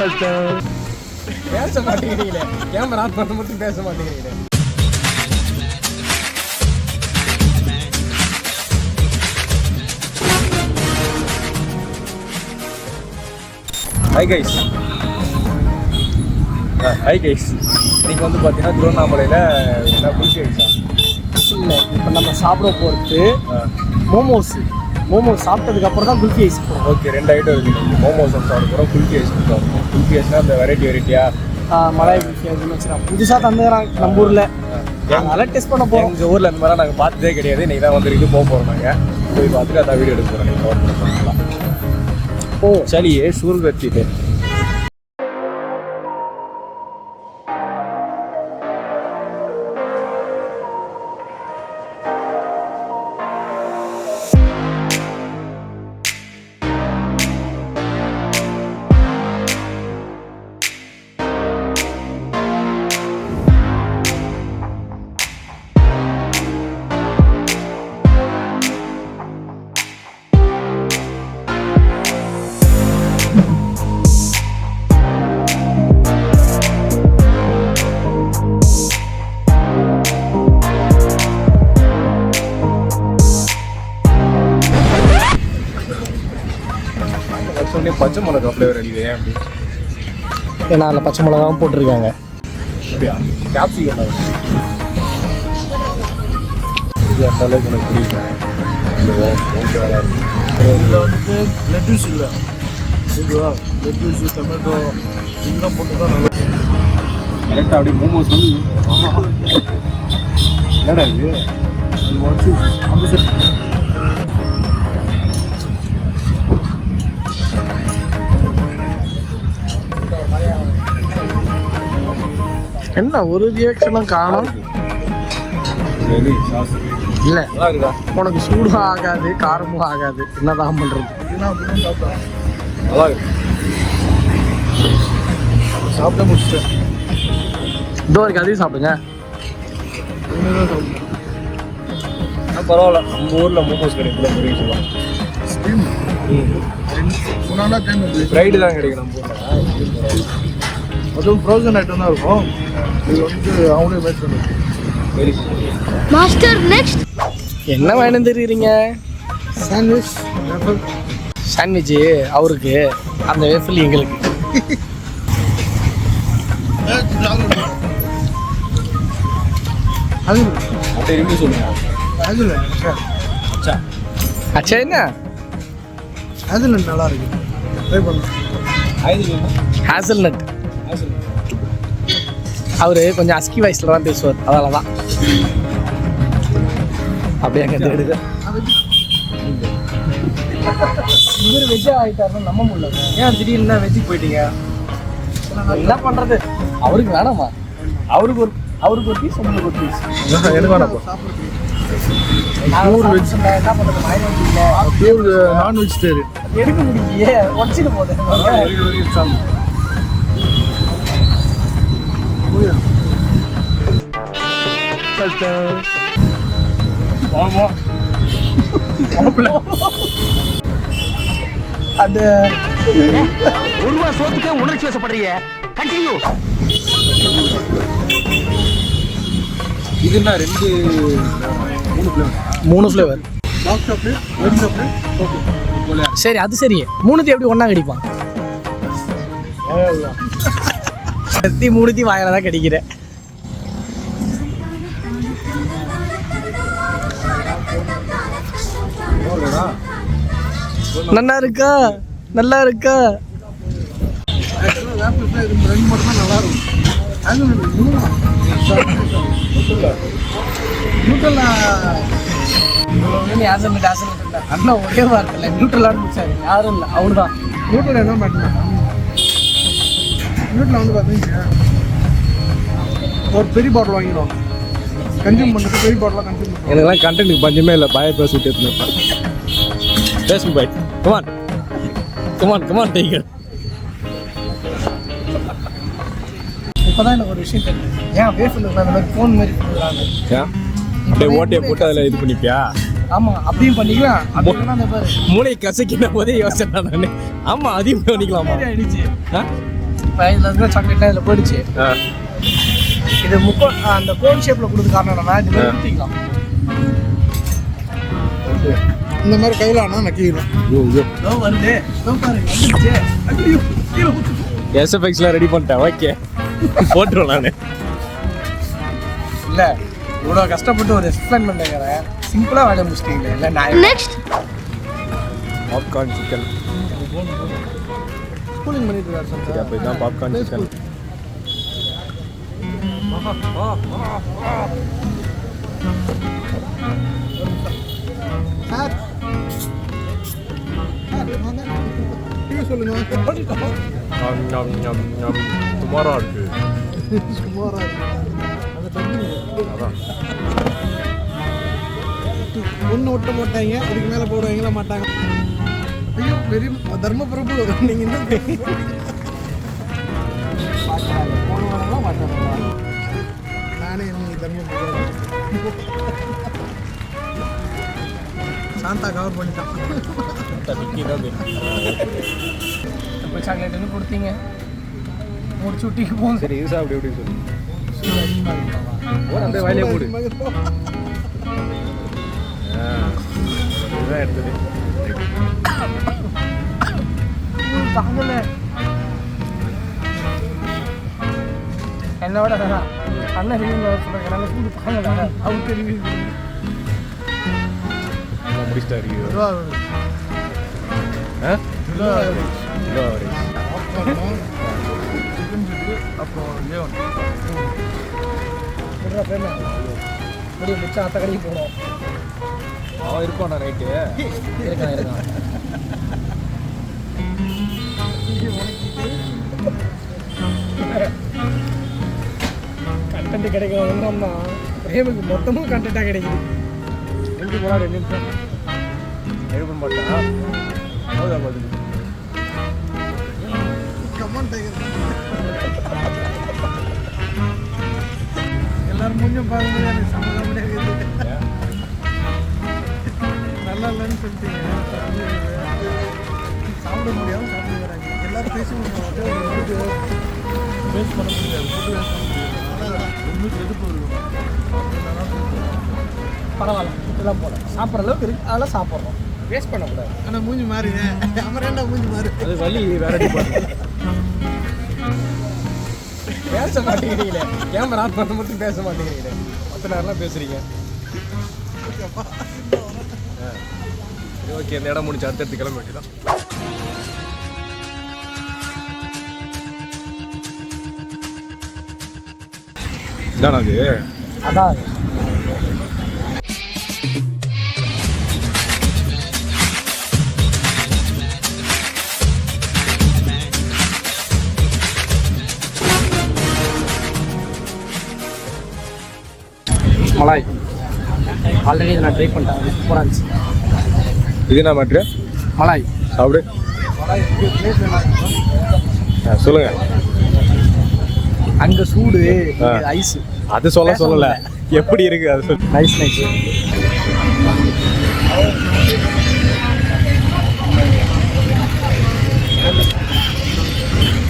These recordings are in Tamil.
பேச மாட்டேங்கிறீங்களே, கேமரா ஆன் பண்ண மட்டும் பேச மாட்டேங்கிறீங்களே. ஹை கைஸ், இன்னைக்கு வந்து பார்த்தீங்கன்னா திருவண்ணாமலையில் என்ன குளிச்சு வச்சா இல்லை. இப்போ நம்ம சாப்பிட போகிறது மோமோஸ் சாப்பிட்டதுக்கப்புறம் தான் குல்ஃபி ஐஸ் போகிறோம். ஓகே, 2 ஐட்டம் இருக்குது. மோமோஸ் வந்து சாப்பிட போகிறோம், குல்ஃபி ஐஸ் சாப்பிடுவோம். குல்ஃபி ஐஸ்னால் அந்த வெரைட்டியா மலாய் குல்ஃபி அதுன்னு வச்சுருக்காங்க. புதுசாக தந்துக்கிறாங்க நம்ம ஊரில், அதனால டெஸ்ட் பண்ண போகிறோம். எங்கள் ஊரில் அந்த மாதிரிலாம் நாங்கள் பார்த்ததே கிடையாது. இன்றைக்கி தான் வந்துருக்கு போக போகிறோம். நாங்கள் போய் பார்த்துட்டு அதான் வீடியோ எடுக்க போகிறோம். நீங்கள் கவர் பண்ண போகிறீங்களா? ஓ சலியே சூர் வச்சுட்டு பச்சை மிளகா ஃப்ளேவர் அடிக்குது. ஏன் அப்படி? ஏன்னா அதில் பச்சை மிளகாவும் போட்டிருக்காங்க. அப்படியா? கேப்சிகம் இது அந்த அளவுக்கு எனக்கு பிடிக்கும். இதில் வந்து லெட்டூஸ் இல்லை, ஓகேவா? லெட்டூஸு டொமேட்டோ இதெல்லாம் போட்டு தான் நல்லா கரெக்டாக. அப்படி மோமோஸ் வந்து என்னடா இது வச்சு அந்த என்ன ஒரு ரியாக்ஷனும் காணும். இல்லை உனக்கு சூடும் ஆகாது, காரமும் ஆகாது, என்னதான் பண்ணுறது? சாப்பிட முடிச்சிட்டேன். இதோ இருக்கு, அதையும் சாப்பிடுங்க. பரவாயில்ல, நம்ம ஊரில் மோமோஸ் கிடைக்கும். ஃப்ரைடு தான் கிடைக்கும் நம்ம ஊரில். அதுவும் ஃப்ரோசன் ஐட்டம் தான் இருக்கும். இது வந்து அவங்களே மேட் பண்ணுறது. Very master. நெக்ஸ்ட் என்ன வேணும் தெரியுறீங்க? சாண்ட்விட்சு அவருக்கு, அந்த வேஃபில் எங்களுக்கு. அது அப்படியே ரிவ்யூ சொல்லுங்க. அது இல்லை அச்சா என்ன அதில் நல்லா இருக்கு, ட்ரை பண்ணலாம். ஹேசல்நட் அவர் கொஞ்சம் அஸ்கி வாய்ஸில் தான் பேசுவார், அதனால தான் அப்படியே அங்கே எடுக்க. இவர் வெஜ்ஜாக ஆகிட்டாருன்னு நம்ப முடியல. ஏன் திடீர்னு வெஜ்ஜுக்கு போயிட்டீங்க? என்ன பண்ணுறது, அவருக்கு வேணாமா? அவருக்கு ஒரு பீஸ், உங்களுக்கு ஒரு பீஸ். எனக்கு வேணாம். என்ன பண்ணுறது, மைனஸ் இல்லை, நான் வெஜிடேரியன் எடுக்க முடியலையே, உடச்சிட்டு போகுது. அந்த ஒரு ரூபா சோத்துக்கே உணர்ச்சி வசப்படுறீங்க. கண்டினியூ. இதுன்னா 3 ஃப்ளேவர். சரி, அது சரி. 3 எப்படி ஒன்றா கடிப்பான்? 3 வாயில தான் கடிக்கிறேன். நல்லா இருக்கா? நல்லா இருக்கா? அண்ணா ஒரே வார்த்தை நியூட்ரலான்னு முடிச்சாரு. யாரும் இல்லை, அவரு தான் நியூட்ரல். என்ன பண்ணலாம் நியூட்ரல் வந்து பார்த்தீங்கன்னா ஒரு பெரிய பாட்டில் வாங்கிடுவாங்க, கன்சியூம் பண்ணுறது. பெரிய பாட்டிலாக கன்சியூம் பண்ணுவோம். எனக்குலாம் கண்டென்ட்டுக்கு பஞ்சமே இல்லை. பாயை பேச விட்டு எடுத்துருப்பேன். பேசுங்க பாய். Come on tiger. இப்போதான் எனக்கு ஒரு விஷயம் தெரியும். ஏன் வேஃபில் அந்த மாதிரி ஃபோன் மாதிரி கொடுக்குறாங்க? அப்படியே ஓட்டையை போட்டு அதில் இது பண்ணிப்பியா? ஆமாம், அப்படியும் பண்ணிக்கலாம். அப்படின்னா அந்த பாரு மூளை கசக்கின போதே யோசனை தானே. ஆமாம், அதையும் பண்ணிக்கலாமா? ஆயிடுச்சு. இதில் இருக்கிற சாக்லேட்லாம் இதில் போயிடுச்சு. இது அந்த கோன் ஷேப்பில் கொடுத்து காரணம் என்னன்னா இது மாதிரி ஊற்றிக்கலாம். இந்த மாதிரி கையில் ஆனால் நக்கிக்கலாம். வருது எஸ்எஃப்எக்ஸ்லாம் ரெடி பண்ணிட்டேன். ஓகே போட்டுருவோம். நான் இல்லை இவ்வளோ கஷ்டப்பட்டு ஒரு எக்ஸ்பிளைன் பண்ணுறேன், சிம்பிளாக வேலை முடிச்சிட்டீங்களே. இல்லை நான் நெக்ஸ்ட் பாப்கார்ன் சிக்கன் கூலிங் பண்ணிட்டு இருக்காரு சார். அப்போ இதுதான் பாப்கார்ன் சிக்கன். சார் சொல்லுங்க. சுமாராக இருக்கு. சுமாராக அதான் ஒன்று விட்டு போட்டாங்க, அதுக்கு மேலே போடுவாங்களா மாட்டாங்க. ஐயோ பெரிய தர்மபிரபு நீங்கள் இன்னும் போனவங்களாம் மாட்டாங்களா? நானே நீங்கள் தர்மபிரபு சாந்தா கவர் பண்ணிட்டான். இப்போ சாக்லேட் வந்து கொடுத்தீங்க, முடிச்சு விட்டிக்கு போங்க. சரி இது சாப்பிடு எப்படி சொல்லு. அந்த வேலையை மூடு. இதுதான் எடுத்தது. தாங்கல என்னோட அண்ணன் ரிவ்யூ சொல்லுங்க. நல்ல சூடு தாங்கல அவங்க ரிவ்யூ முடிச்சிட்டாரு. அப்போ லேவன் முடிய மிச்சம் அத்த கடைக்கு போகணும். அவன் இருப்பானா நைட்டு? இருக்கான். கண்டென்ட் கிடைக்கும் வந்தோம்னா பிரேமுக்கு மொத்தமும் கண்டென்ட்டாக கிடைக்குது. எங்கே போனா 2 நிமிஷம் எழுப்ப மாட்டான். அவ்வளோதான் பதில். Come on tiger. எல்லாரும் மூஞ்சும் பாருங்க, எனக்கு சம்மந்தம் முடியாது. நல்லா இல்லைன்னு சொல்லிட்டீங்க, சாப்பிட முடியாமல் சாப்பிட வராங்க. எல்லாரும் பேசி வேஸ்ட் பண்ண முடியாது, ஃபுட்டு வேஸ்ட் பண்ண முடியாது. ஒன்றும் எதிர்ப்பு இருக்கும். பரவாயில்ல, இதெல்லாம் போல சாப்பிட்ற அளவுக்கு இருக்கு, அதெல்லாம் சாப்பிட்றோம், வேஸ்ட் பண்ணக்கூடாது. ஆனால் மூஞ்சி மாறினேன், அமரேண்டா மூஞ்சி மாறி. அது வலி வேற டிபார்ட்மெண்ட். பேச மாட்டேங்கிறீங்களே, கேமரா ஆன் பண்ண மட்டும் பேச மாட்டேங்கிறீங்களே, மற்ற நேரம்லாம் பேசுறீங்க. ஓகே, இந்த இடம் முடிச்சு அடுத்தடுத்து கிளம்ப வேண்டியதான். இதானா அது? அதான் மலாய். ஆல்ரெடி இதை நான் ட்ரை பண்ணிட்டேன், சூப்பராக இருந்துச்சு. இது என்ன மாட்டு? மலாய் சாப்பிடு. சொல்லுங்க. அங்கே சூடு, ஐஸ். அது சொல்லல, எப்படி இருக்கு அது சொல்லு. நைஸ்.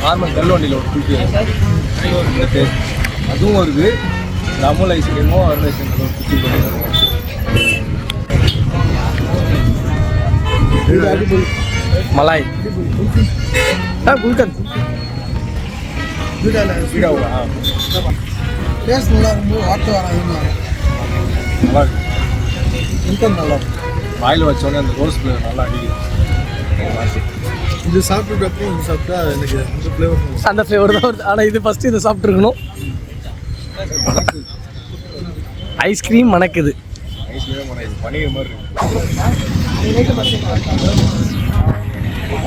நார்மல் கல்வண்டியில் ஒரு குல்ஃபி அதுவும் வருது. அமுல் ஐஸ்கிரீமும் அருண் ஐஸ்கிரீமும் ஒரு குச்சி பண்ணிடுறாங்க. மலாய் குல்கந்த் ஸ்வீடாவா? டேஸ்ட் நல்லா இருக்கும்போது வார்த்தை வராதுன்னு நல்லா இருக்கு. இன்கம் நல்லா இருக்கும். வாயில் வச்சோடனே அந்த ரோஸ் ஃப்ளேவர் நல்லா அடிக்குது. இது சாப்பிட்டு அப்புறம் இது சாப்பிட்டா எனக்கு அந்த ஃப்ளேவர் அந்த ஃப்ளேவர் தான் வருது. ஆனால் இது ஃபஸ்ட்டு இதை சாப்பிட்ருக்கணும். ஐஸ்கிரீம் மணக்குது. ஐஸ்கிரீமே மணக்குது, பனிர் மாதிரி இருக்கு.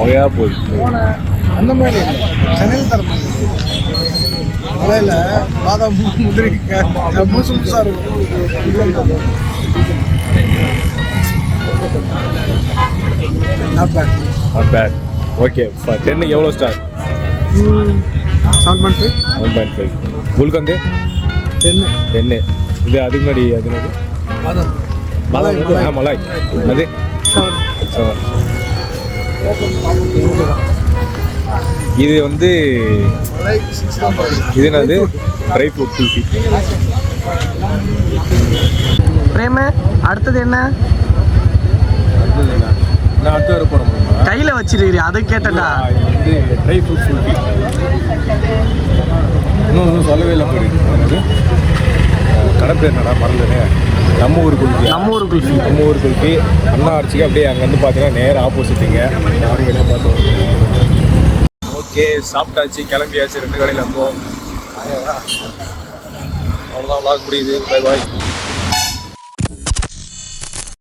ஒகையா போகுது. அந்த மாதிரி சென்னையில் தர மலையில் பாதாம் முந்திரி முழுசு முழுசாக இருக்கும். Not bad. ஓகே, 10க்கு எவ்வளோ ஸ்டார்? 7.5. 1.5. குல்கந்து 10. இது அதுக்கு முன்னாடி அது என்னது? பாதாம் மலாய். மலாய் அது 7. இது வந்து இது என்னது ட்ரை ஃப்ரூட் குல்ஃபி. பிரேம அடுத்தது என்ன நான் அடுத்து வர போகிறேன். கையில வச்சிருக்கிறீ அதை கேட்டடா. இது வந்து ட்ரை ஃப்ரூட் குல்ஃபி. இன்னும் சொல்லவே இல்லை போயிருக்கு. கடை பேர் என்னடா மறந்துனே. நம்ம ஊர் குல்ஃபி. நம்ம ஊர் குல்ஃபி. நம்ம ஊர் குல்ஃபி அண்ணா அடிச்சுக்கு அப்படியே அங்கேருந்து பார்த்தீங்கன்னா நேராக ஆப்போசிட்டுங்க. யாரும் வெளியே பார்த்தோம். ஓகே சாப்பிட்டாச்சு, கிளம்பியாச்சு. 2 கடையில் இருந்தோம். அவ்வளோதான் vlog முடியுது. Bye bye.